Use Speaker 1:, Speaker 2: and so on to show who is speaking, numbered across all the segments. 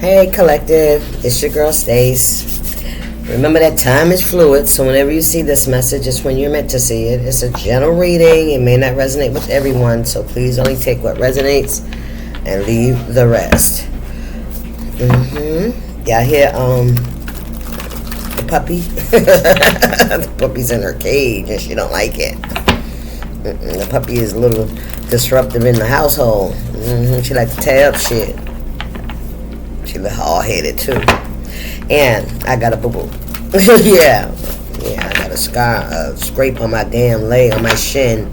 Speaker 1: Hey collective, it's your girl Stace. Remember that time is fluid, so whenever you see this message, it's when you're meant to see it. It's a general reading. It may not resonate with everyone, so please only take what resonates and leave the rest. Y'all hear the puppy? The puppy's in her cage and she don't like it. The puppy is a little disruptive in the household. She like to tear up shit. She look hard-headed too. And I got a boo-boo. yeah, I got a scrape on my damn leg, on my shin.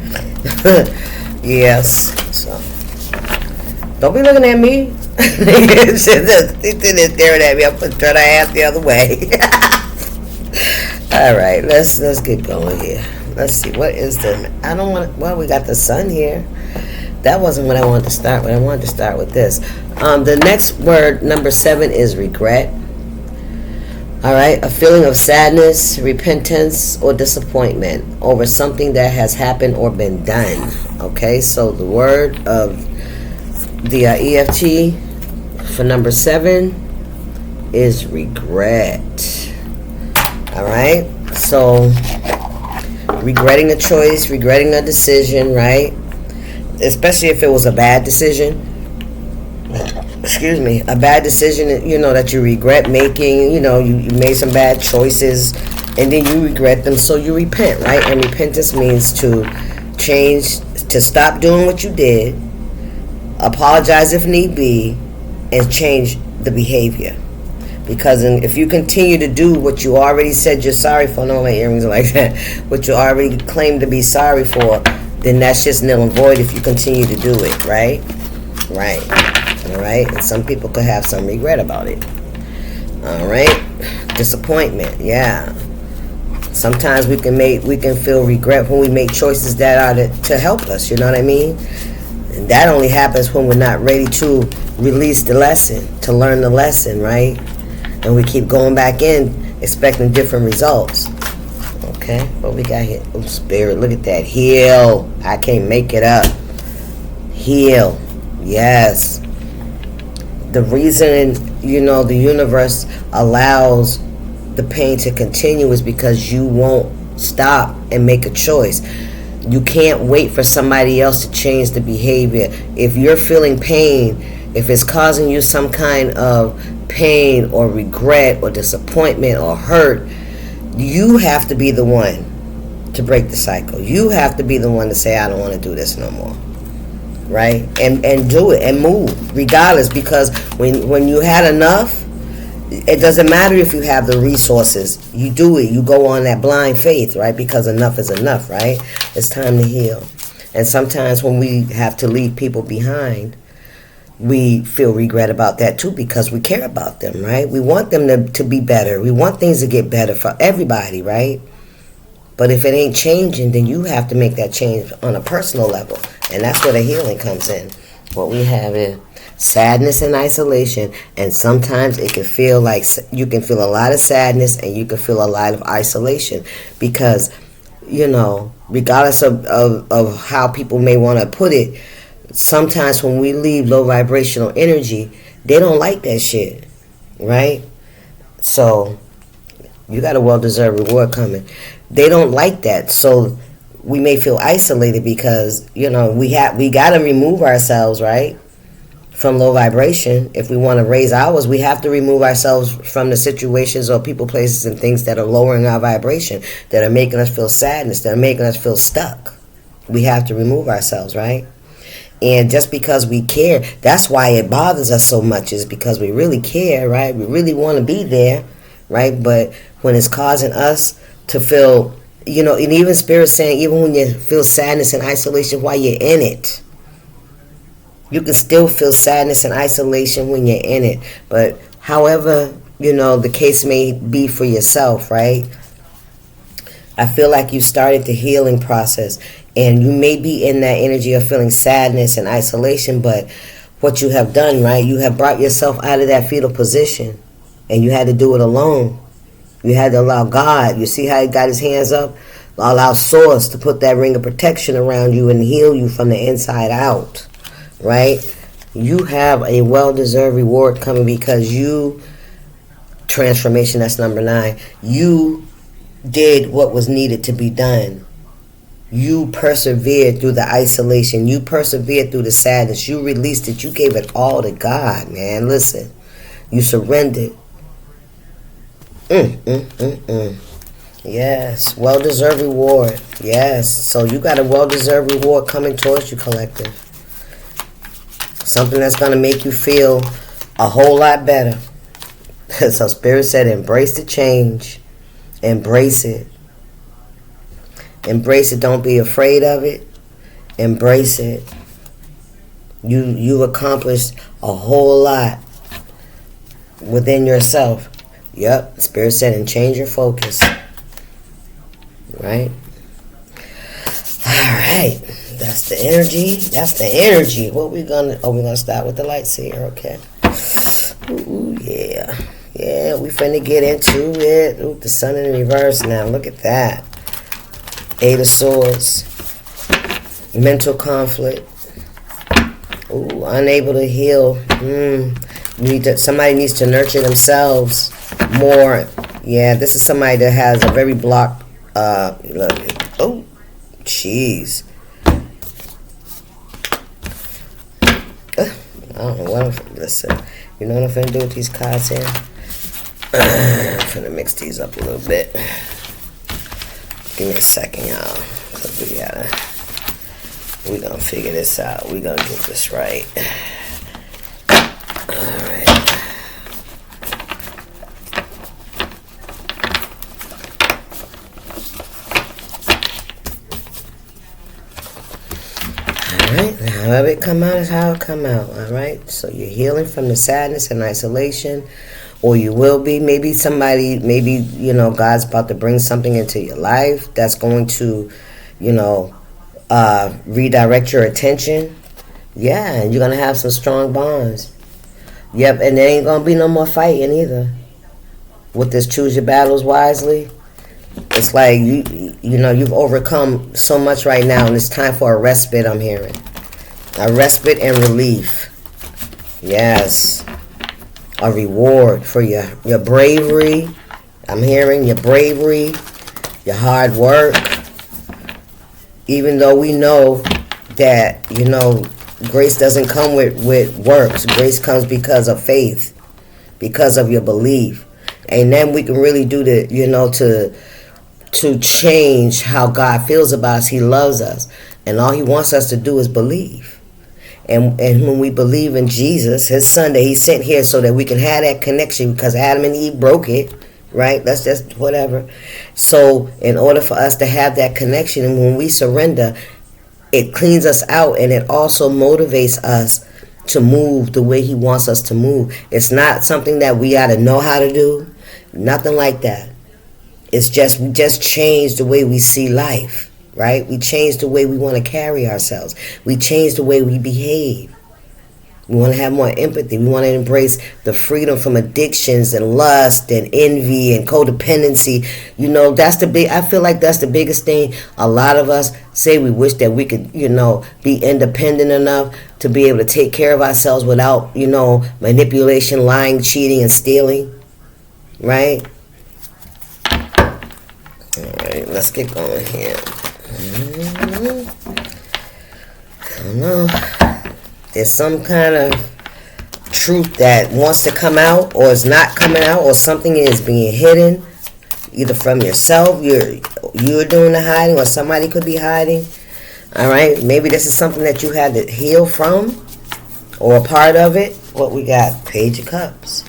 Speaker 1: Yes, so don't be looking at me. They staring at me. I'm gonna turn her ass the other way. All right, let's get going here. Let's see, what is we got the sun here. That wasn't what I wanted to start with. I wanted to start with this. The next word, number 7, is regret. All right, a feeling of sadness, repentance, or disappointment over something that has happened or been done. Okay, so the word of the EFT for number 7 is regret. All right, so regretting a choice, regretting a decision, right? Especially if it was a bad decision. Excuse me, a bad decision, that you regret making. You made some bad choices and then you regret them, so you repent, right? And repentance means to change, to stop doing what you did, apologize if need be, and change the behavior. Because if you continue to do what you already said you're sorry for, no, my earrings are like that, what you already claimed to be sorry for, then that's just null and void if you continue to do it, right? Right. All right. And some people could have some regret about it. All right. Disappointment. Yeah. Sometimes we can feel regret when we make choices that are to help us. You know what I mean? And that only happens when we're not ready to release the lesson, to learn the lesson, right? And we keep going back in expecting different results. Okay, what we got here? Oh, spirit, look at that. Heal. I can't make it up. Heal. Yes. The reason, the universe allows the pain to continue is because you won't stop and make a choice. You can't wait for somebody else to change the behavior. If you're feeling pain, if it's causing you some kind of pain or regret or disappointment or hurt, you have to be the one to break the cycle. You have to be the one to say, I don't want to do this no more. Right? And do it and move regardless, because when you had enough, it doesn't matter if you have the resources. You do it. You go on that blind faith, right? Because enough is enough, right? It's time to heal. And sometimes when we have to leave people behind, we feel regret about that too, because we care about them, right? We want them to be better. We want things to get better for everybody, right? But if it ain't changing, then you have to make that change on a personal level. And that's where the healing comes in. What we have is sadness and isolation. And sometimes it can feel like you can feel a lot of sadness and you can feel a lot of isolation. Because, regardless of how people may want to put it, sometimes when we leave low vibrational energy, they don't like that shit, right? So you got a well-deserved reward coming. They don't like that, so we may feel isolated because we got to remove ourselves, right, from low vibration. If we want to raise ours, we have to remove ourselves from the situations or people, places, and things that are lowering our vibration, that are making us feel sadness, that are making us feel stuck. We have to remove ourselves, right? And just because we care, that's why it bothers us so much, is because we really care, right? We really want to be there, right? But when it's causing us to feel, and even Spirit's saying, even when you feel sadness and isolation while you're in it, you can still feel sadness and isolation when you're in it. But however, the case may be for yourself, right? I feel like you started the healing process. And you may be in that energy of feeling sadness and isolation, but what you have done, right, you have brought yourself out of that fetal position, and you had to do it alone. You had to allow God, you see how he got his hands up? Allow Source to put that ring of protection around you and heal you from the inside out, right? You have a well-deserved reward coming because transformation, that's number 9. You did what was needed to be done. You persevered through the isolation. You persevered through the sadness. You released it. You gave it all to God, man. Listen. You surrendered. Yes. Well-deserved reward. Yes. So you got a well-deserved reward coming towards you, collective. Something that's going to make you feel a whole lot better. So Spirit said, embrace the change. Embrace it. Embrace it. Don't be afraid of it. Embrace it. You accomplished a whole lot within yourself. Yep. Spirit said, and change your focus. Right? Alright. That's the energy. That's the energy. What we're gonna start with the lights here, okay? Ooh, yeah. Yeah, we finna get into it. Ooh, the sun in reverse now. Look at that. 8 of Swords. Mental conflict. Ooh, unable to heal. Somebody needs to nurture themselves more. Yeah, this is somebody that has a very blocked. Oh, jeez. I don't know what listen. You know what I'm finna do with these cards here? I'm finna mix these up a little bit. Give me a second, y'all. Cause we gonna figure this out. We gonna get this right. Alright. Alright, however it come out is how it come out. Alright, so you're healing from the sadness and isolation, or you will be. Maybe God's about to bring something into your life that's going to, redirect your attention. Yeah, and you're gonna have some strong bonds. Yep, and there ain't gonna be no more fighting either. With this choose your battles wisely. It's like you've overcome so much right now, and it's time for a respite. I'm hearing a respite and relief. Yes, a reward for your bravery. I'm hearing your bravery, your hard work. Even though we know that grace doesn't come with works. Grace comes because of faith, because of your belief, and then we can really do to change how God feels about us. He loves us, and all He wants us to do is believe. And when we believe in Jesus, His Son that He sent here so that we can have that connection, because Adam and Eve broke it, right? That's just whatever. So in order for us to have that connection, and when we surrender, it cleans us out, and it also motivates us to move the way He wants us to move. It's not something that we got to know how to do. Nothing like that. It's just, we just change the way we see life, right? We change the way we want to carry ourselves. We change the way we behave. We want to have more empathy. We want to embrace the freedom from addictions and lust and envy and codependency. I feel like that's the biggest thing. A lot of us say we wish that we could, be independent enough to be able to take care of ourselves without, manipulation, lying, cheating, and stealing, right? Alright, let's get going here. I don't know. There's some kind of truth that wants to come out, or is not coming out, or something is being hidden, either from yourself, you're doing the hiding, or somebody could be hiding. Alright, maybe this is something that you had to heal from, or a part of it. What we got? Page of Cups.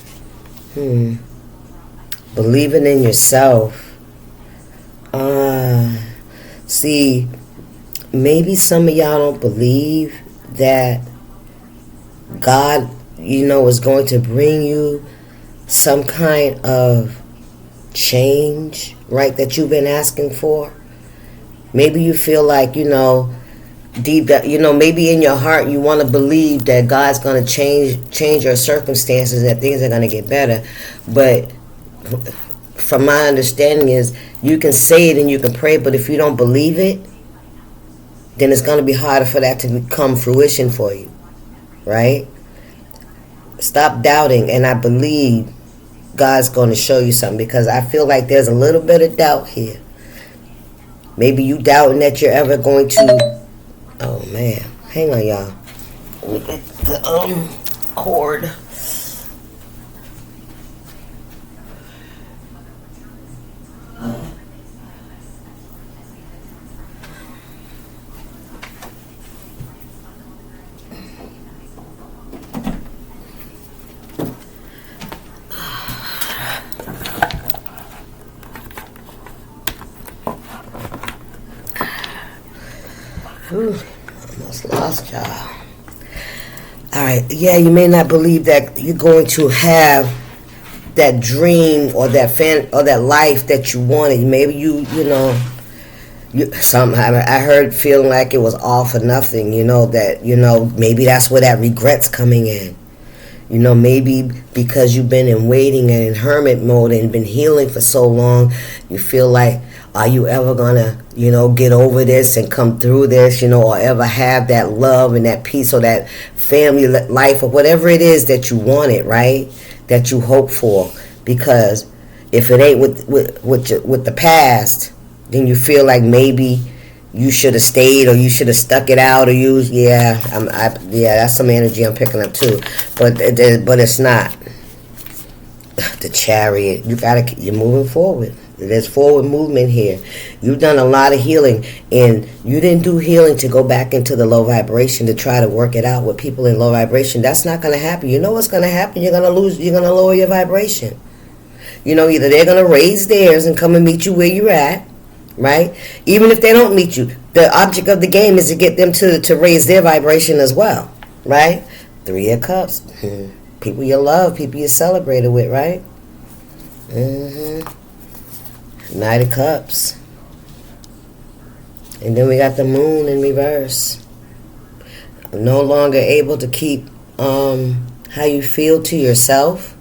Speaker 1: Believing in yourself. See, maybe some of y'all don't believe that God, is going to bring you some kind of change, right, that you've been asking for. Maybe you feel like, deep that, maybe in your heart you want to believe that God's going to change your circumstances, that things are going to get better. But from my understanding is, you can say it and you can pray, but if you don't believe it, then it's going to be harder for that to become fruition for you, right? Stop doubting, and I believe God's going to show you something, because I feel like there's a little bit of doubt here. Maybe you doubting that you're ever going to... Oh, man. Hang on, y'all. Let me get the cord. Almost lost y'all. Alright, yeah, you may not believe that you're going to have that dream or that life that you wanted. Maybe you somehow I heard feeling like it was all for nothing, that maybe that's where that regret's coming in. Maybe because you've been in waiting and in hermit mode and been healing for so long, you feel like, are you ever gonna, get over this and come through this, or ever have that love and that peace or that family life or whatever it is that you wanted, right? That you hope for. Because if it ain't with the past, then you feel like maybe you should have stayed, or you should have stuck it out, or that's some energy I'm picking up too. But it's not. The Chariot. You're moving forward. There's forward movement here. You've done a lot of healing, and you didn't do healing to go back into the low vibration to try to work it out with people in low vibration. That's not going to happen. You know what's going to happen? You're going to lower your vibration. Either they're going to raise theirs and come and meet you where you're at, right? Even if they don't meet you, the object of the game is to get them to raise their vibration as well, right? 3 of Cups. People you love, people you celebrated with, right? Knight of Cups. And then we got the Moon in reverse. No longer able to keep how you feel to yourself.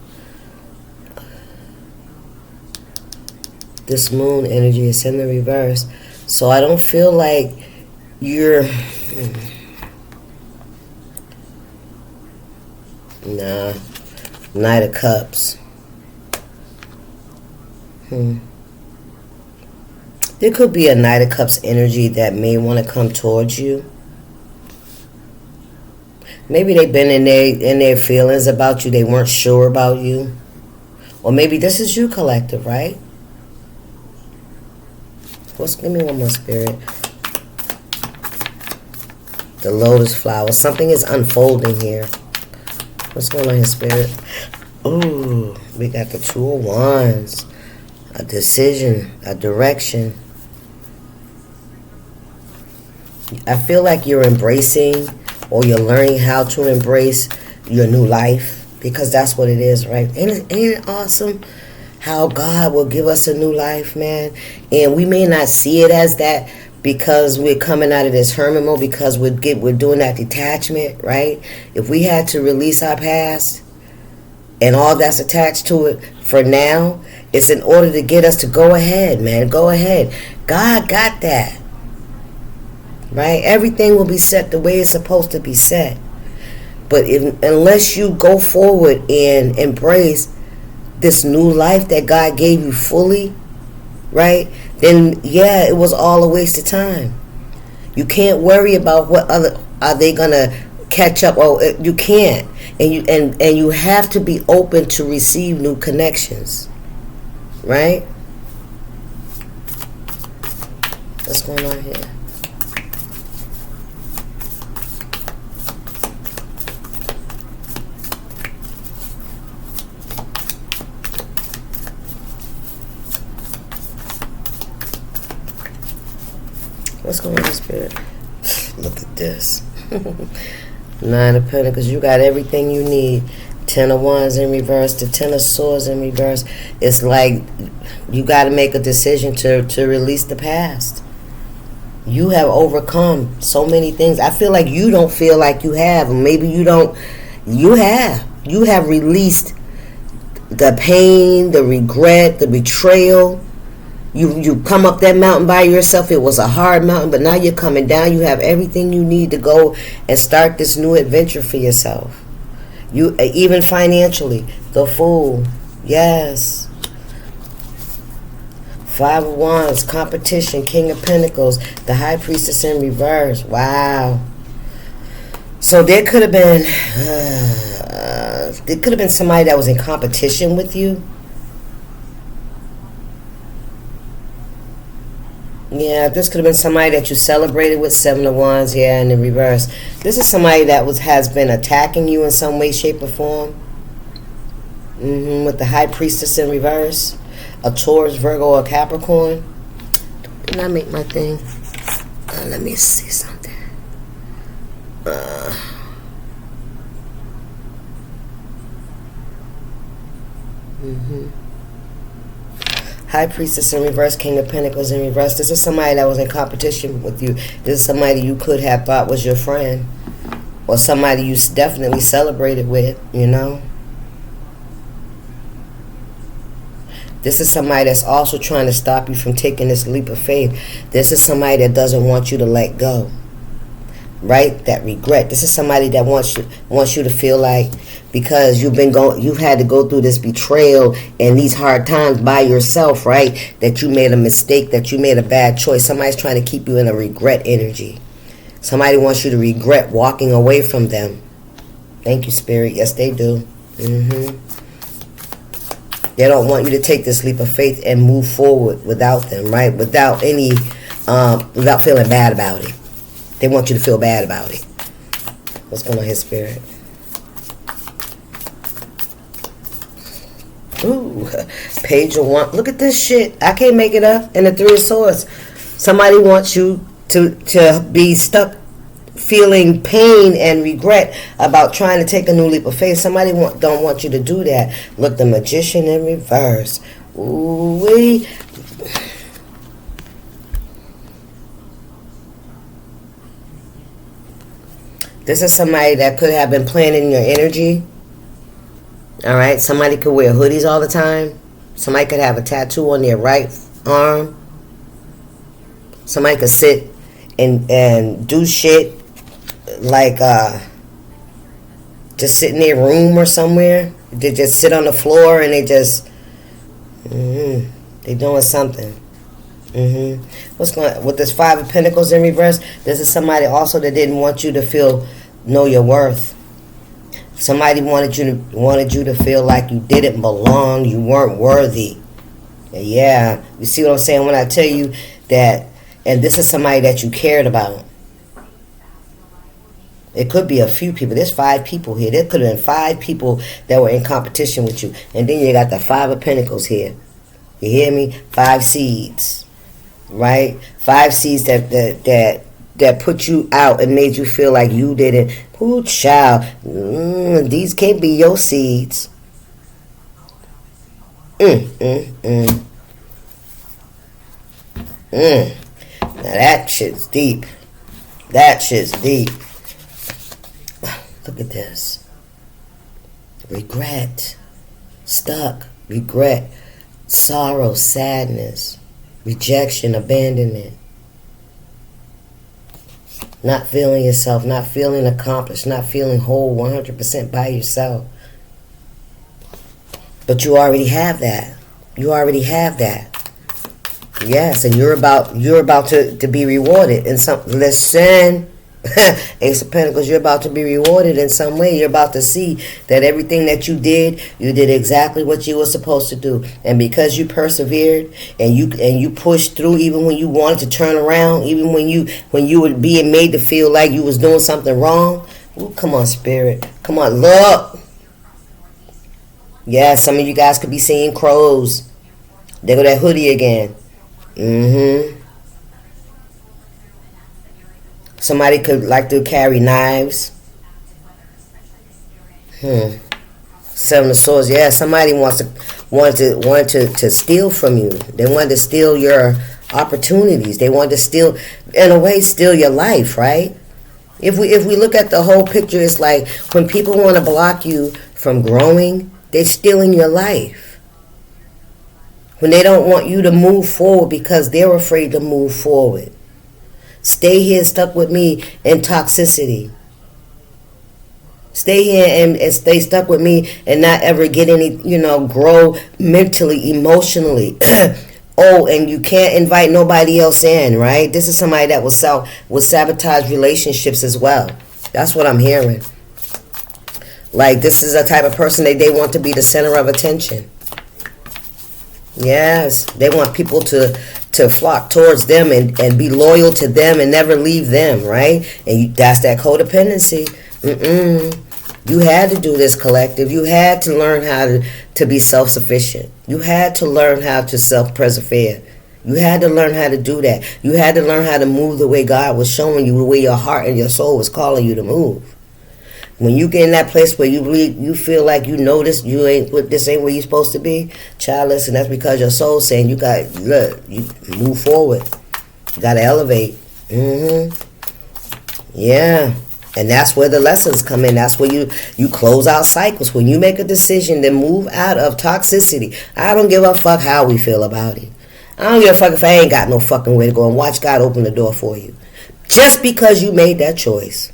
Speaker 1: This Moon energy is in the reverse. So I don't feel like you're... Nah. Knight of Cups. There could be a Knight of Cups energy that may want to come towards you. Maybe they've been in their feelings about you. They weren't sure about you. Or maybe this is you, collective, right? Give me one more, Spirit. The Lotus flower. Something is unfolding here. What's going on here, Spirit? Ooh, we got the 2 of Wands. A decision, a direction. I feel like you're embracing, or you're learning how to embrace your new life, because that's what it is, right? Ain't it awesome how God will give us a new life, man? And we may not see it as that because we're coming out of this hermit mode, because we're doing that detachment, right? If we had to release our past and all that's attached to it for now, it's in order to get us to go ahead, man. Go ahead. God got that. Right? Everything will be set the way it's supposed to be set. But unless you go forward and embrace this new life that God gave you fully, right? Then, yeah, it was all a waste of time. You can't worry about what are they going to catch up. Oh, you can't. And you have to be open to receive new connections. Right? What's going on here? What's going on, Spirit? Look at this. 9 of Pentacles. You got everything you need. 10 of Wands in reverse. The 10 of Swords in reverse. It's like you got to make a decision to release the past. You have overcome so many things. I feel like you don't feel like you have. Maybe you don't. You have. You have released the pain, the regret, the betrayal. You come up that mountain by yourself. It was a hard mountain, but now you're coming down. You have everything you need to go and start this new adventure for yourself. You even financially, the Fool. Yes. Five of Wands, competition, King of Pentacles, the High Priestess in reverse. Wow. So there could have been somebody that was in competition with you. Yeah, this could have been somebody that you celebrated with. Seven of Wands, yeah, in the reverse. This is somebody that has been attacking you in some way, shape, or form. With the High Priestess in reverse. A Taurus, Virgo, or Capricorn. Didn't I make my thing? Let me see something. High Priestess in reverse, King of Pentacles in reverse. This is somebody that was in competition with you. This is somebody you could have thought was your friend, or somebody you definitely celebrated with, you know. This is somebody that's also trying to stop you from taking this leap of faith. This is somebody that doesn't want you to let go, right? That regret. This is somebody that wants you to feel like, because you've had to go through this betrayal and these hard times by yourself, right? That you made a mistake, that you made a bad choice. Somebody's trying to keep you in a regret energy. Somebody wants you to regret walking away from them. Thank you, Spirit. Yes, they do. They don't want you to take this leap of faith and move forward without them, right? Without any, without feeling bad about it. They want you to feel bad about it. What's going on here, Spirit? Ooh, Page of Wands. Look at this shit. I can't make it up. And the Three of Swords. Somebody wants you to be stuck feeling pain and regret about trying to take a new leap of faith. Somebody don't want you to do that. Look, the Magician in reverse. Ooh-wee. This is somebody that could have been planning your energy. All right, somebody could wear hoodies all the time. Somebody could have a tattoo on their right arm. Somebody could sit and do shit like just sit in their room or somewhere. They just sit on the floor and they just they doing something. What's going on with this Five of Pentacles in reverse? This is somebody also that didn't want you to know your worth. Somebody wanted you to feel like you didn't belong, you weren't worthy. Yeah, you see what I'm saying when I tell you that? And this is somebody that you cared about. It could be a few people. There's 5 people here. There could have been 5 people that were in competition with you. And then you got the Five of Pentacles here. You hear me? 5 seeds, right? 5 seeds that put you out and made you feel like you didn't. Ooh, child. These can't be your seeds. Now that shit's deep. That shit's deep. Look at this. Regret. Stuck. Regret. Sorrow. Sadness. Rejection. Abandonment. Not feeling yourself. Not feeling accomplished. Not feeling whole 100% by yourself. But you already have that. You already have that. Yes, and you're about to be rewarded in some. Listen, Ace of Pentacles, you're about to be rewarded in some way. You're about to see that everything that you did exactly what you were supposed to do. And because you persevered and you pushed through, even when you wanted to turn around, even when you were being made to feel like you was doing something wrong. Ooh, come on, Spirit. Come on, look. Yeah, some of you guys could be seeing crows. There go that hoodie again. Somebody could like to carry knives. Seven of Swords. Yeah, somebody wanted to steal from you. They wanted to steal your opportunities. They wanted to steal, in a way, steal your life, right? If we look at the whole picture, it's like when people want to block you from growing, they're stealing your life. When they don't want you to move forward because they're afraid to move forward. Stay here stuck with me in toxicity. Stay here and stay stuck with me and not ever get any, grow mentally, emotionally. Oh, and you can't invite nobody else in, right? This is somebody that will sabotage relationships as well. That's what I'm hearing. Like, this is a type of person that they want to be the center of attention. Yes, they want people to flock towards them and be loyal to them and never leave them, right? And that's that codependency. You had to do this, collective. You had to learn how to be self-sufficient. You had to learn how to self-persevere. You had to learn how to do that. You had to learn how to move the way God was showing you, the way your heart and your soul was calling you to move. When you get in that place where you feel like this ain't where you're supposed to be, child, listen, that's because your soul's saying you move forward. You got to elevate. Yeah. And that's where the lessons come in. That's where you close out cycles. When you make a decision to move out of toxicity, I don't give a fuck how we feel about it. I don't give a fuck if I ain't got no fucking way to go, and watch God open the door for you. Just because you made that choice.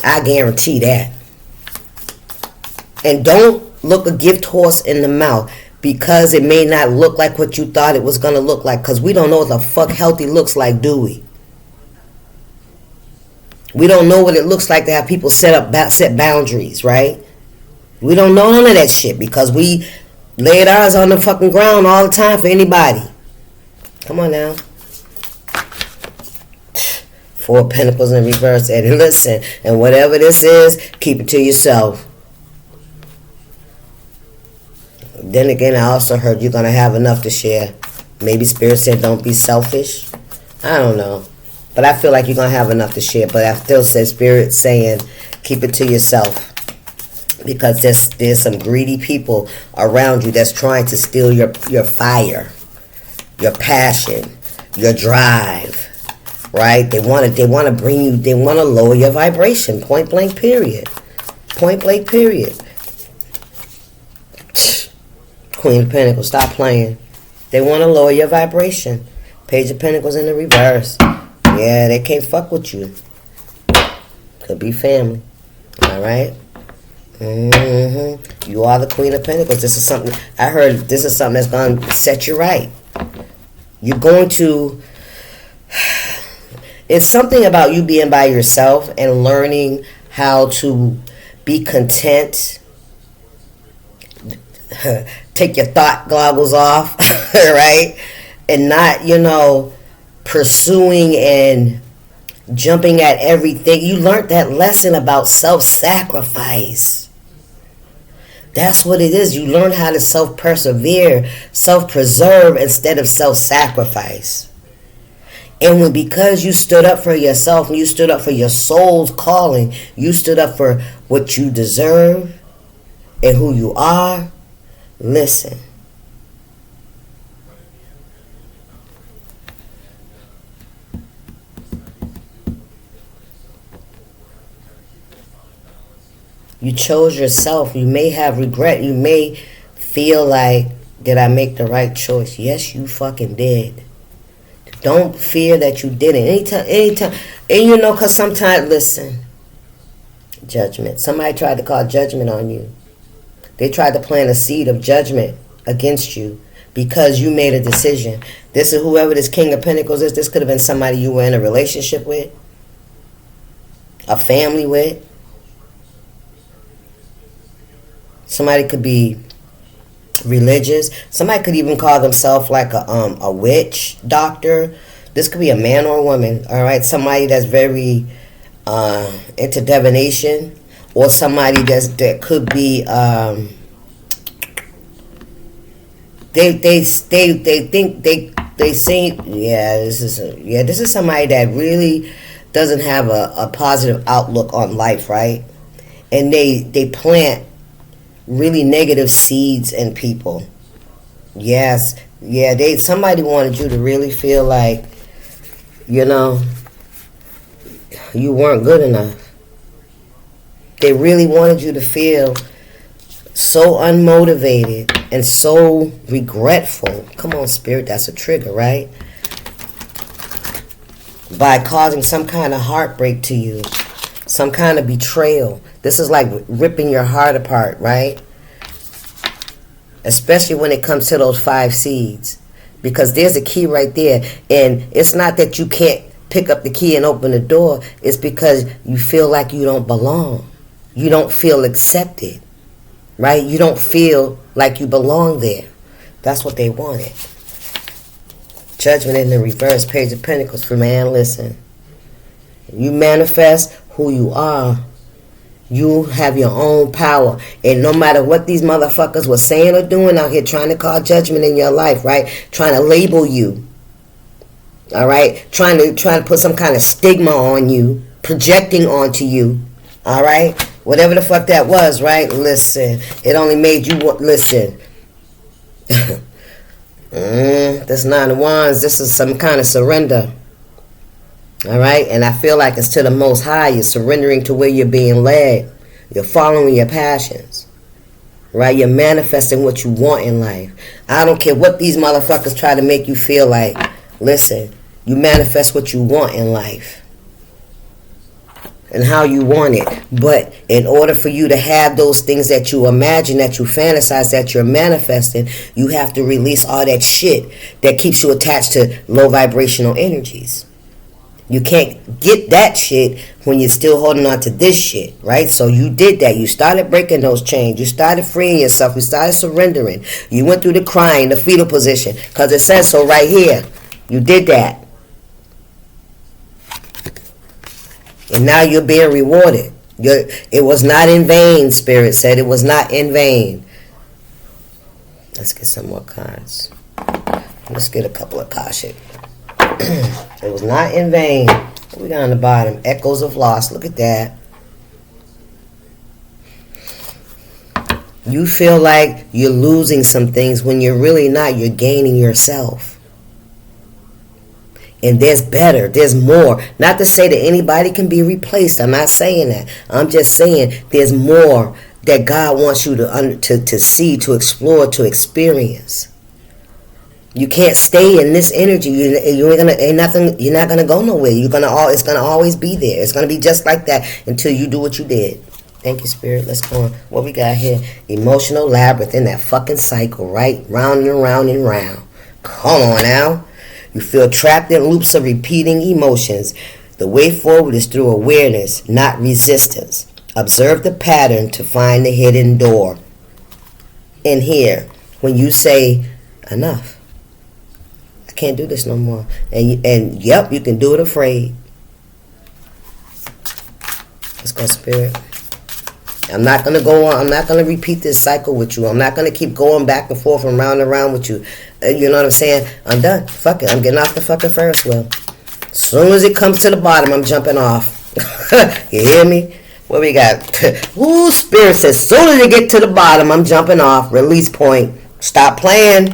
Speaker 1: I guarantee that. And don't look a gift horse in the mouth because it may not look like what you thought it was going to look like, because we don't know what the fuck healthy looks like, do we? We don't know what it looks like to have people set boundaries, right? We don't know none of that shit because we laid ours on the fucking ground all the time for anybody. Come on now. 4 of Pentacles in reverse. And listen, and whatever this is, keep it to yourself. Then again, I also heard you're going to have enough to share. Maybe Spirit said don't be selfish. I don't know. But I feel like you're going to have enough to share. But I still say Spirit saying keep it to yourself. Because there's some greedy people around you that's trying to steal your fire, your passion, your drive. Right? They want to bring you, they want to lower your vibration. Point blank period. Point blank period. Queen of Pentacles, stop playing. They want to lower your vibration. Page of Pentacles in the reverse. Yeah, they can't fuck with you. Could be family. Alright? You are the Queen of Pentacles. This is something, I heard this is something that's going to set you right. You're going to, it's something about you being by yourself and learning how to be content. Take your thought goggles off, right? And not, pursuing and jumping at everything. You learned that lesson about self-sacrifice. That's what it is. You learn how to self-persevere, self-preserve instead of self-sacrifice. And because you stood up for yourself and you stood up for your soul's calling, you stood up for what you deserve and who you are, listen. You chose yourself. You may have regret. You may feel like, did I make the right choice? Yes, you fucking did. Don't fear that you didn't. Anytime. And because sometimes, listen, judgment. Somebody tried to call judgment on you. They tried to plant a seed of judgment against you because you made a decision. This is whoever this King of Pentacles is. This could have been somebody you were in a relationship with, a family with. Somebody could be religious. Somebody could even call themselves like a witch doctor. This could be a man or a woman, all right? Somebody that's very into divination, or somebody that could be this is somebody that really doesn't have a positive outlook on life, right? And they plant really negative seeds in people. Yes. Yeah, somebody wanted you to really feel like, you weren't good enough. They really wanted you to feel so unmotivated and so regretful. Come on, Spirit, that's a trigger, right? By causing some kind of heartbreak to you. some kind of betrayal. This is like ripping your heart apart, right? Especially when it comes to those 5 seeds. Because there's a key right there. And it's not that you can't pick up the key and open the door. It's because you feel like you don't belong. You don't feel accepted. Right? You don't feel like you belong there. That's what they wanted. Judgment in the reverse. Page of Pentacles. For man, listen. You manifest who you are. You have your own power. And no matter what these motherfuckers were saying or doing out here, trying to call judgment in your life, right? Trying to label you. All right? Trying to put some kind of stigma on you. Projecting onto you. All right? Whatever the fuck that was, right? Listen. It only made you want... Listen. This 9 of Wands, this is some kind of surrender. All right? And I feel like it's to the Most High. You're surrendering to where you're being led. You're following your passions. Right? You're manifesting what you want in life. I don't care what these motherfuckers try to make you feel like. Listen, you manifest what you want in life. And how you want it. But in order for you to have those things that you imagine, that you fantasize, that you're manifesting, you have to release all that shit that keeps you attached to low vibrational energies. You can't get that shit when you're still holding on to this shit, right? So you did that. You started breaking those chains. You started freeing yourself. You started surrendering. You went through the crying, the fetal position, because it says so right here. You did that. And now you're being rewarded. It was not in vain, Spirit said. It was not in vain. Let's get some more cards. Let's get a couple of Akashic. It was not in vain. What we got on the bottom? Echoes of loss. Look at that. You feel like you're losing some things when you're really not. You're gaining yourself. And there's better. There's more. Not to say that anybody can be replaced. I'm not saying that. I'm just saying there's more that God wants you to see, to explore, to experience. You can't stay in this energy. You're not gonna go nowhere. It's gonna always be there. It's gonna be just like that until you do what you did. Thank you, Spirit. Let's go on. What we got here? Emotional labyrinth in that fucking cycle, right? Round and round and round. Come on now. You feel trapped in loops of repeating emotions. The way forward is through awareness, not resistance. Observe the pattern to find the hidden door. In here, when you say, enough. I can't do this no more. And yep, you can do it afraid. Let's go, Spirit. I'm not going to go on. I'm not going to repeat this cycle with you. I'm not going to keep going back and forth and round and round with you. You know what I'm saying? I'm done. Fuck it. I'm getting off the fucking Ferris wheel. As soon as it comes to the bottom, I'm jumping off. You hear me? What we got? Ooh, Spirit says, as soon as it get to the bottom, I'm jumping off. Release point. Stop playing.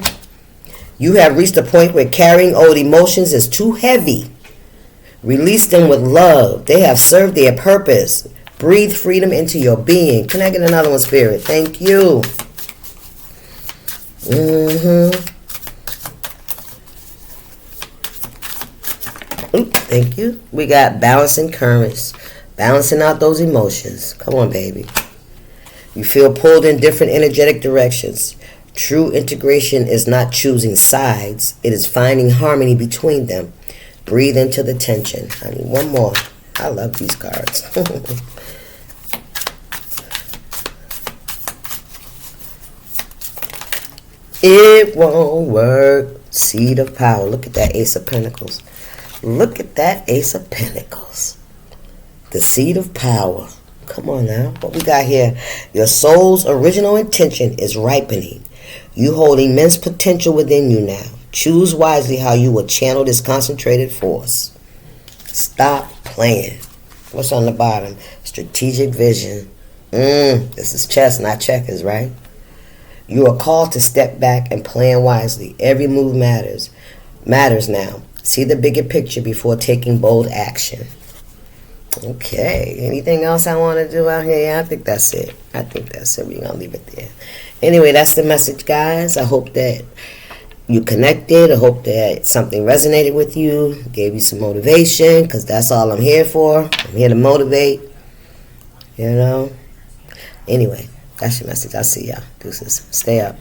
Speaker 1: You have reached a point where carrying old emotions is too heavy. Release them with love. They have served their purpose. Breathe freedom into your being. Can I get another one, Spirit? Thank you. Thank you. We got balancing currents. Balancing out those emotions. Come on, baby. You feel pulled in different energetic directions. True integration is not choosing sides. It is finding harmony between them. Breathe into the tension. I need one more. I love these cards. It won't work. Seed of power. Look at that Ace of Pentacles. Look at that Ace of Pentacles. The seed of power. Come on now. What we got here? Your soul's original intention is ripening. You hold immense potential within you now. Choose wisely how you will channel this concentrated force. Stop playing. What's on the bottom? Strategic vision. This is chess, not checkers, right? You are called to step back and plan wisely. Every move matters. Matters now. See the bigger picture before taking bold action. Okay. Anything else I want to do out here? Yeah, I think that's it. We're going to leave it there. Anyway, that's the message, guys. I hope that you connected. I hope that something resonated with you, gave you some motivation, because that's all I'm here for. I'm here to motivate. You know? Anyway, that's your message. I'll see y'all. Deuces. Stay up.